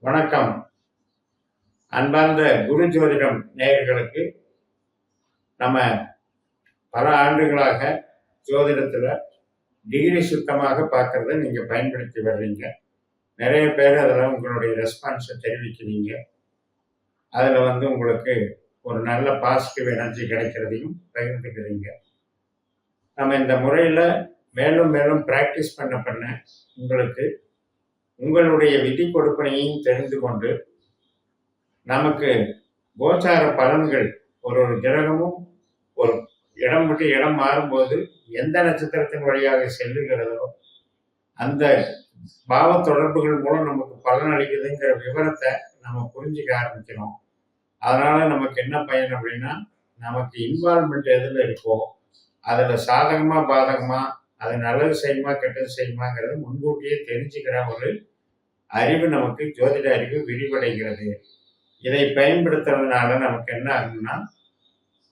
வணக்கம். அன்பார்ந்த குரு ஜோதிடம் நேயர்களுக்கு நம்ம பல ஆண்டுகளாக ஜோதிடத்தில் டிகிரி சுத்தமாக பார்க்கறத நீங்கள் பயன்படுத்தி வர்றீங்க. நிறைய பேர் அதில் உங்களுடைய ரெஸ்பான்ஸை தெரிவிக்கிறீங்க. அதில் உங்களுக்கு ஒரு நல்ல பாசிட்டிவ் எனர்ஜி கிடைக்கிறதையும் பகிர்ந்துக்கிறீங்க. நம்ம இந்த முறையில் மேலும் மேலும் ப்ராக்டிஸ் பண்ண உங்களுக்கு உங்களுடைய விதி கொடுப்பனையும் தெரிந்து கொண்டு நமக்கு கோச்சார பலன்கள் ஒரு கிரகமும் ஒரு இடம் விட்டு இடம் மாறும்போது எந்த நட்சத்திரத்தின் வழியாக செல்லுகிறதோ அந்த பாவ தொடர்புகள் மூலம் நமக்கு பலன் அளிக்குதுங்கிற விவரத்தை நம்ம புரிஞ்சுக்க ஆரம்பிக்கிறோம். அதனால நமக்கு என்ன பயன் அப்படின்னா, நமக்கு இன்வால்மெண்ட் எதில் இருக்கோ அதில் சாதகமா பாதகமா அது நல்லது செய்யுமா கெட்டது செய்யுமாங்கிறது முன்கூட்டியே தெரிஞ்சுக்கிற ஒரு அறிவு நமக்கு ஜோதிட அறிவு விரிவடைகிறது. இதை பயன்படுத்துறதுனால நமக்கு என்ன ஆகும்னா,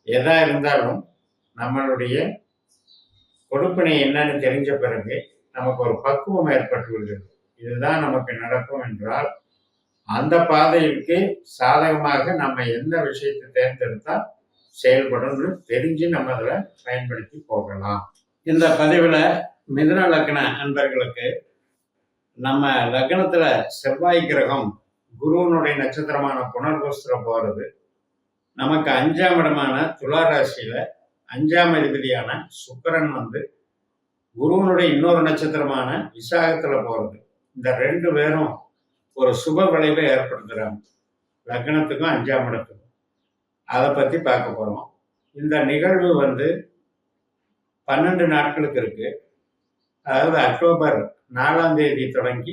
எதா இருந்தாலும் நம்மளுடைய கொடுப்பினை என்னன்னு தெரிஞ்ச பிறகு நமக்கு ஒரு பக்குவம் ஏற்பட்டு விடுகிறது. இதுதான் நமக்கு நடக்கும் என்றால் அந்த பாதைக்கு சாதகமாக நம்ம எந்த விஷயத்தை தேர்ந்தெடுத்தா செயல்படும் தெரிஞ்சு நம்ம அதில் பயன்படுத்தி போகலாம். இந்த பதிவில் மிதுன லக்ன அன்பர்களுக்கு நம்ம லக்னத்துல செவ்வாய் கிரகம் குருவனுடைய நட்சத்திரமான புனர்பூசத்துல போறது, நமக்கு 5ஆம் இடமான துலா ராசியில 5ஆம் அதிபதியான சுக்கிரன் குருவனுடைய இன்னொரு நட்சத்திரமான விசாகத்துல போறது. இந்த 2 பேரும் ஒரு சுப விளைவை ஏற்படுத்துறாங்க லக்னத்துக்கும் 5ஆம் இடத்துக்கும். அதை பத்தி பார்க்க போறோம். இந்த நிகழ்வு 12 நாட்களுக்கு இருக்கு. அதாவது அக்டோபர் 4ஆம் தேதி தொடங்கி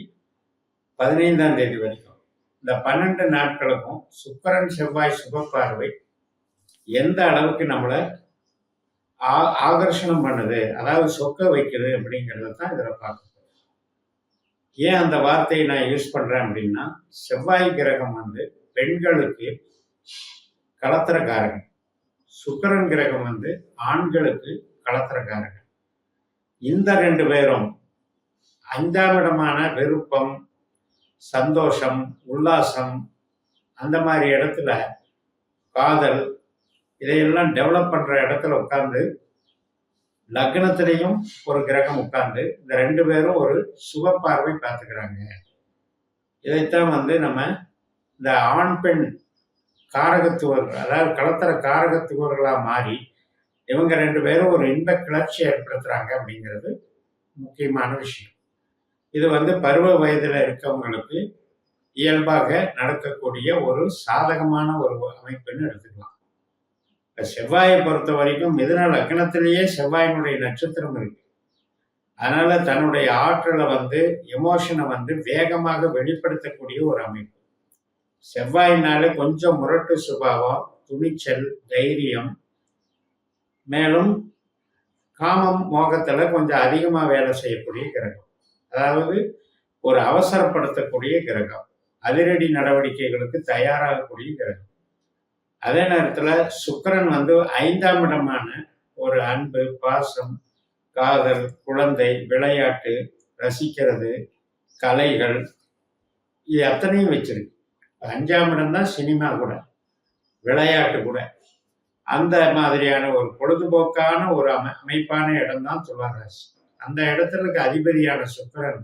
15ஆம் தேதி வரைக்கும் இந்த 12 நாட்களுக்கும் சுக்கிரன் செவ்வாய் சுப பார்வை எந்த அளவுக்கு நம்மளை ஆகர்ஷணம் பண்ணுது, அதாவது சொக்க வைக்குது அப்படிங்கிறத தான் இதில் பார்க்க போறோம். ஏன் அந்த வார்த்தையை நான் யூஸ் பண்றேன் அப்படின்னா, செவ்வாய் கிரகம் பெண்களுக்கு கலத்திரக்காரகன், சுக்கிரன் கிரகம் ஆண்களுக்கு கலத்திரக்காரகன். இந்த 2 பேரும் 5ஆம் இடமான விருப்பம், சந்தோஷம், உல்லாசம், அந்த மாதிரி இடத்துல காதல் இதையெல்லாம் டெவலப் பண்ற இடத்துல உட்கார்ந்து லக்னத்திலையும் ஒரு கிரகம் உட்கார்ந்து இந்த 2 பேரும் ஒரு சுப பார்வை பார்த்துக்கிறாங்க. இதைத்தான் நம்ம இந்த ஆண் பெண் காரகத்துவர்கள், அதாவது கலத்தர காரகத்துவர்களா மாறி இவங்க 2 பேரும் ஒரு இன்ப கிளர்ச்சி ஏற்படுத்துறாங்க அப்படிங்கிறது முக்கியமான விஷயம். இது பருவ வயதுல இருக்கவங்களுக்கு இயல்பாக நடக்கக்கூடிய ஒரு சாதகமான ஒரு அமைப்புன்னு எடுத்துக்கலாம். செவ்வாயை பொறுத்த வரைக்கும் மிதுன லக்னத்திலேயே செவ்வாயினுடைய நட்சத்திரம் இருக்கு. அதனால தன்னுடைய ஆற்றலை எமோஷனை வேகமாக வெளிப்படுத்தக்கூடிய ஒரு அமைப்பு. செவ்வாயினால கொஞ்சம் முரட்டு சுபாவம், துணிச்சல், தைரியம், மேலும் காமம் மோகத்துல கொஞ்சம் அதிகமா வேலை செய்யக்கூடிய கிரகம். அதாவது ஒரு அவசரப்படுத்தக்கூடிய கிரகம், அதிரடி நடவடிக்கைகளுக்கு தயாராகக்கூடிய கிரகம். அதே நேரத்துல சுக்கிரன் 5ஆம் இடமான ஒரு அன்பு, பாசம், காதல், குழந்தை, விளையாட்டு, ரசிக்கிறது, கலைகள், இது அத்தனையும் வச்சிருக்கு. 5ஆம் இடம் தான் சினிமா கூட, விளையாட்டு கூட. அந்த மாதிரியான ஒரு பொழுதுபோக்கான ஒரு அமைப்பான இடம் தான் துலா ராசி. அந்த இடத்துக்கு அதிபதியான சுக்கிரன்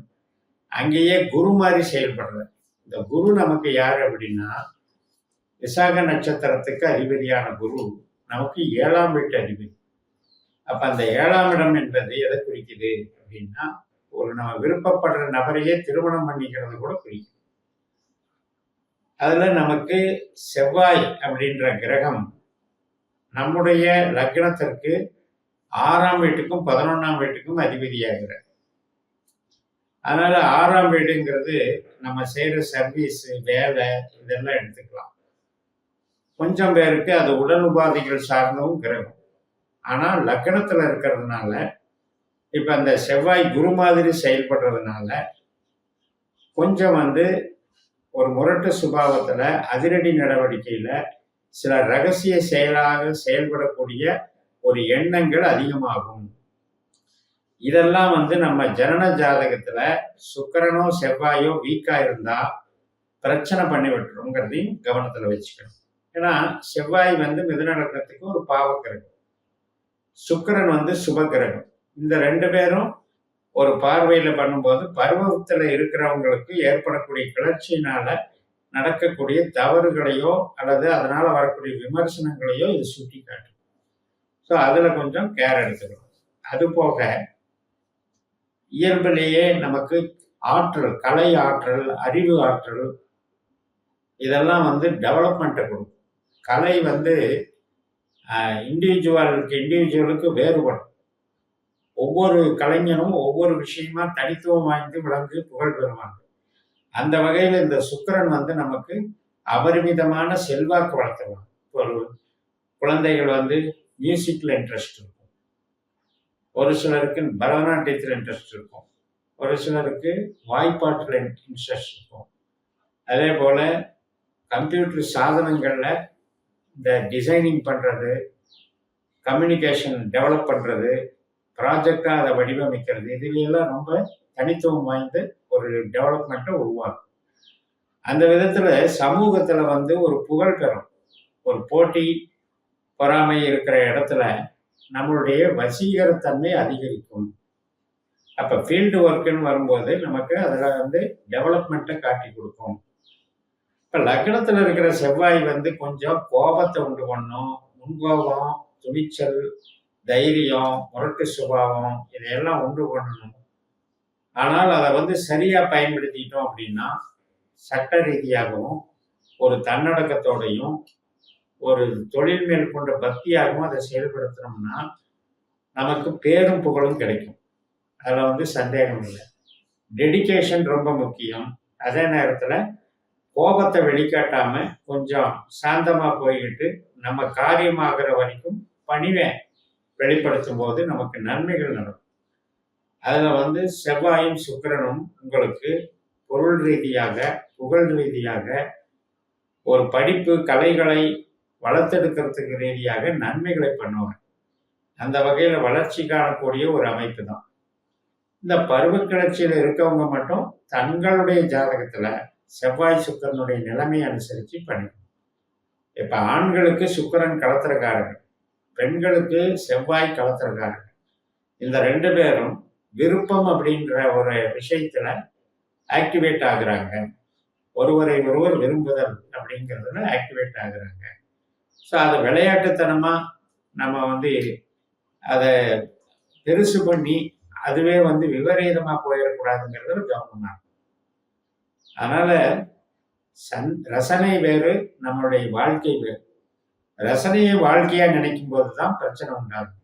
அங்கேயே குரு மாதிரி செயல்படுறார். இந்த குரு நமக்கு யாரு அப்படின்னா, விசாக நட்சத்திரத்துக்கு அதிபதியான குரு நமக்கு 7ஆம் வீட்டு அதிபதி. அப்ப அந்த 7ஆம் இடம் என்பது எதை குறிக்குது அப்படின்னா, ஒரு நம்ம விருப்பப்படுற நபரையே திருமணம் பண்ணிக்கிறது கூட குறிக்கும். அதுல நமக்கு செவ்வாய் அப்படின்ற கிரகம் நம்முடைய லக்னத்திற்கு 6ஆம் வீட்டுக்கும் 11ஆம் வீட்டுக்கும் அதிபதியாகிறார். அதனால 6ஆம் வீடுங்கிறது நம்ம செய்யற சர்வீஸ், வேலை, இதெல்லாம் எடுத்துக்கலாம். கொஞ்சம் பேருக்கு அது உடல் உபாதைகள் சார்ந்தவும் கிரகம். ஆனால் லக்னத்துல இருக்கிறதுனால இப்ப அந்த செவ்வாய் குரு மாதிரி செயல்படுறதுனால கொஞ்சம் ஒரு முரட்டு சுபாவத்துல, அதிரடி நடவடிக்கையில, சில ரகசிய செயலாக செயல்படக்கூடிய ஒரு எண்ணங்கள் அதிகமாகும். இதெல்லாம் நம்ம ஜனன ஜாதகத்துல சுக்கிரனோ செவ்வாயோ வீக்கா இருந்தா பிரச்சனை பண்ணி விட்டுருங்கிறதையும் கவனத்தில் வச்சுக்கணும். ஏன்னா செவ்வாய் வந்து மிதுன லக்னத்துக்கு ஒரு பாவ கிரகம், சுக்கிரன் வந்து சுப கிரகம். இந்த ரெண்டு பேரும் ஒரு பார்வையில பண்ணும்போது பருவத்துல இருக்கிறவங்களுக்கு ஏற்படக்கூடிய கிளர்ச்சியினால நடக்கக்கூடிய தவறுகளையோ அல்லது அதனால வரக்கூடிய விமர்சனங்களையோ இது சுட்டி காட்டும். ஸோ அதுல கொஞ்சம் கேர் எடுத்துக்கணும். அது போக இயல்பிலேயே நமக்கு ஆற்றல், கலை ஆற்றல், அறிவு ஆற்றல் இதெல்லாம் வந்து டெவலப்மெண்ட்டை கொடுக்கும். கலை வந்து இண்டிவிஜுவலுக்கு வேறுபடும். ஒவ்வொரு கலைஞனும் ஒவ்வொரு விஷயமா தனித்துவம் வாய்ந்து விளங்கு புகழ் பெறுவாங்க. அந்த வகையில் இந்த சுக்கிரன் வந்து நமக்கு அபரிமிதமான செல்வாக்கு வளர்த்துவாங்க. ஒரு குழந்தைகள் வந்து மியூசிக்ல இன்ட்ரெஸ்ட் இருக்கும், ஒரு சிலருக்கு பரதநாட்டியத்தில் இன்ட்ரெஸ்ட் இருக்கும், ஒரு சிலருக்கு வாய்ப்பாட்டில் இன்ட்ரெஸ்ட் இருக்கும். அதே போல கம்ப்யூட்டர் சாதனங்கள்ல இந்த டிசைனிங் பண்றது, கம்யூனிகேஷன் டெவலப் பண்றது, ப்ராஜெக்டா அதை வடிவமைக்கிறது, இதுலையெல்லாம் ரொம்ப தனித்துவம் வாய்ந்த ஒரு டெவலப்மெண்ட்டை உருவாக்கும். அந்த விதத்துல சமூகத்துல வந்து ஒரு புகழ் பெறும். ஒரு போட்டி பொறாமை இருக்கிற இடத்துல நம்மளுடைய வசீகரத்தன்மை அதிகரிக்கும். அப்ப ஃபீல்டு ஒர்க்குன்னு வரும்போது நமக்கு அதுல வந்து டெவலப்மெண்ட்டை காட்டி கொடுக்கும். இப்ப லக்னத்துல இருக்கிற செவ்வாய் வந்து கொஞ்சம் கோபத்தை உண்டு பண்ணும். முன்கோபம், துணிச்சல், தைரியம், முரட்டு சுபாவம் இதையெல்லாம் உண்டு பண்ணணும். ஆனால் அதை வந்து சரியா பயன்படுத்திட்டோம் அப்படின்னா சட்ட ரீதியாகவும் ஒரு தன்னடக்கத்தோடையும் ஒரு தொழில் மேல் கொண்ட பக்தியாகவும் அதை செயல்படுத்தினோம்னா நமக்கு பேரும் புகழும் கிடைக்கும். அதில் வந்து சந்தேகம் இல்லை. டெடிகேஷன் ரொம்ப முக்கியம். அதே நேரத்தில் கோபத்தை வெளிக்காட்டாம கொஞ்சம் சாந்தமா போய்கிட்டு நம்ம காரியமாகிற வரைக்கும் பணிவை வெளிப்படுத்தும் போது நமக்கு நன்மைகள் நடக்கும். அதுல வந்து செவ்வாயும் சுக்கிரனும் உங்களுக்கு பொருள் ரீதியாக, புகழ் ரீதியாக, ஒரு படிப்பு கலைகளை வளர்த்தெடுக்கிறதுக்கு ரீதியாக நன்மைகளை பண்ணுவாங்க. அந்த வகையில வளர்ச்சி காணக்கூடிய ஒரு அமைப்பு தான். இந்த பருவ கிளர்ச்சியில இருக்கவங்க மட்டும் தங்களுடைய ஜாதகத்துல செவ்வாய் சுக்கிரனுடைய நிலைமையை அனுசரித்து பண்ணிக்கணும். இப்ப ஆண்களுக்கு சுக்கிரன் களத்திரக்காரர்கள், பெண்களுக்கு செவ்வாய் களத்திரக்காரர்கள். இந்த ரெண்டு பேரும் விருப்பம் அப்படின்ற ஒரு விஷயத்துல ஆக்டிவேட் ஆகுறாங்க. ஒருவரை ஒருவர் விரும்புதல் அப்படிங்கிறதுல ஆக்டிவேட் ஆகுறாங்க. ஸோ அதை விளையாட்டுத்தனமா நம்ம வந்து அதை பெருசு பண்ணி அதுவே வந்து விபரீதமா போயிடக்கூடாதுங்கிறதுல கவனமா. அதனால ரசனை வேறு, நம்மளுடைய வாழ்க்கை வேறு. ரசனையை வாழ்க்கையா நினைக்கும் போதுதான் பிரச்சனை உண்டாகும்.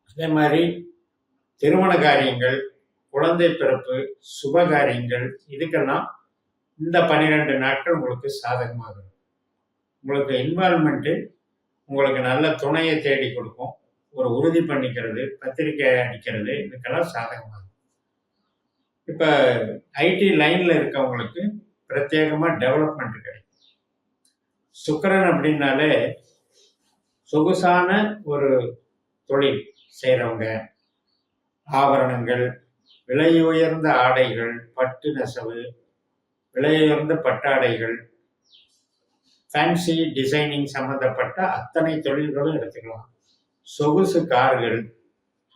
அதே மாதிரி திருமண காரியங்கள், குழந்தை பிறப்பு, சுப காரியங்கள் இதுக்கெல்லாம் இந்த 12 நாட்கள் உங்களுக்கு சாதகமாக இருக்கும். உங்களுக்கு இன்வால்மெண்ட்டு உங்களுக்கு நல்ல துணையை தேடி கொடுக்கும். ஒரு உறுதி பண்ணிக்கிறது, பத்திரிக்கை அடிக்கிறது இதுக்கெல்லாம் சாதகமாக. இப்போ ஐடி லைனில் இருக்கவங்களுக்கு பிரத்யேகமாக டெவலப்மெண்ட் கிடைக்கும். சுக்கிரன் அப்படின்னாலே சொகுசான ஒரு தொழில் செய்கிறவங்க, ஆபரணங்கள், விலை உயர்ந்த ஆடைகள், பட்டு நெசவு, விலையுயர்ந்த பட்டாடைகள், ஃபேன்சி டிசைனிங் சம்மந்தப்பட்ட அத்தனை தொழில்களும் எடுத்துக்கலாம். சொகுசு கார்கள்,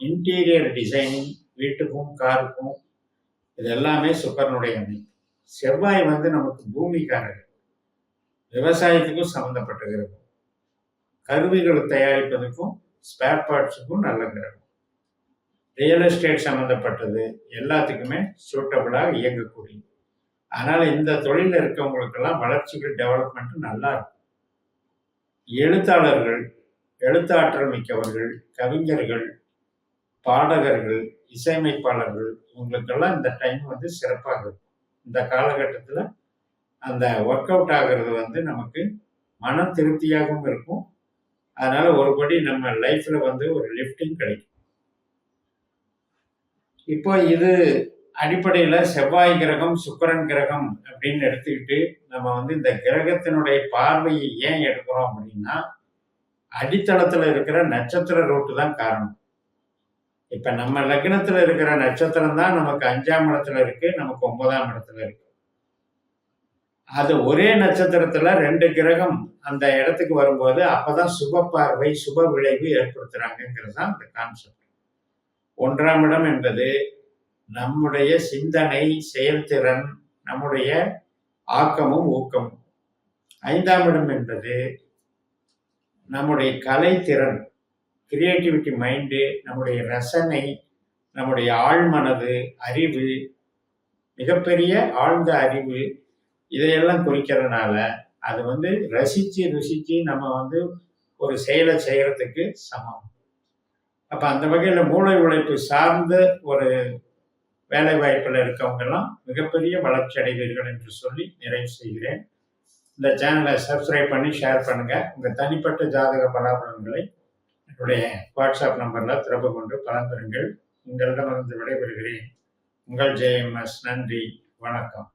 இன்டீரியர் டிசைனிங், வீட்டுக்கும் காருக்கும், இது எல்லாமே சுக்கிரனுடைய அமைப்பு. செவ்வாய் வந்து நமக்கு பூமிக்காரர்கள், விவசாயத்துக்கும் சம்மந்தப்பட்ட கிரகம், கருவிகள் தயாரிப்பதற்கும் ஸ்பேர் பார்ட்ஸுக்கும் நல்ல கிரகம், ரியல் எஸ்டேட் சம்மந்தப்பட்டது எல்லாத்துக்குமே சூட்டபிளாக இயங்கக்கூடிய. அதனால இந்த தொழிலில் இருக்கவங்களுக்கெல்லாம் வளர்ச்சிகள் டெவலப்மெண்ட் நல்லா இருக்கும். எழுத்தாளர்கள், எழுத்தாற்றல் மிக்கவர்கள், கவிஞர்கள், பாடகர்கள், இசையமைப்பாளர்கள் இவங்களுக்கெல்லாம் இந்த டைம் வந்து சிறப்பாக இருக்கும். இந்த காலகட்டத்தில் அந்த ஒர்க் அவுட் ஆகிறது வந்து நமக்கு மன திருப்தியாகவும் இருக்கும். அதனால ஒருபடி நம்ம லைஃப்ல வந்து ஒரு லிஃப்டிங் கிடைக்கும். இப்போ இது அடிப்படையில் செவ்வாய் கிரகம், சுக்கிரன் கிரகம் அப்படின்னு எடுத்துக்கிட்டு நம்ம வந்து இந்த கிரகத்தினுடைய பார்வையை ஏன் எடுக்கிறோம் அப்படின்னா அடித்தளத்தில் இருக்கிற நட்சத்திர ரூட்டு தான் காரணம். இப்ப நம்ம லக்னத்துல இருக்கிற நட்சத்திரம் தான் நமக்கு 5ஆம் இடத்துல இருக்கு, நமக்கு 9ஆம் இடத்துல இருக்கு. அது ஒரே நட்சத்திரத்துல 2 கிரகம் அந்த இடத்துக்கு வரும்போது அப்பதான் சுப பார்வை, சுப விளைவு ஏற்படுத்துறாங்கிறது தான் அந்த கான்செப்ட். 1ஆம் இடம் என்பது நம்முடைய சிந்தனை, செயல்திறன், நம்முடைய ஆக்கமும் ஊக்கமும். 5ஆம் இடம் என்பது நம்முடைய கலைத்திறன், கிரியேட்டிவிட்டி மைண்டு, நம்முடைய ரசனை, நம்முடைய ஆழ்மனது, அறிவு, மிகப்பெரிய ஆழ்ந்த அறிவு, இதையெல்லாம் குறிக்கிறதுனால அது ரசிச்சு ருசிச்சு நம்ம ஒரு செயலை செய்யறதுக்கு சமம். அப்ப அந்த வகையில மூளை உழைப்பு சார்ந்த ஒரு வேலை வாய்ப்பில் இருக்கவங்கெல்லாம் மிகப்பெரிய வளர்ச்சி அடைவீர்கள் என்று சொல்லி நிறைவு செய்கிறேன். இந்த சேனலை சப்ஸ்கிரைப் பண்ணி ஷேர் பண்ணுங்க. உங்க தனிப்பட்ட ஜாதக பலாபலன்களை என்னுடைய வாட்ஸ்அப் நம்பர்ல தொடர்பு கொண்டு பலன் பெறுங்கள். உங்களிடமிருந்து விடைபெறுகிறேன். உங்கள் JMS. நன்றி, வணக்கம்.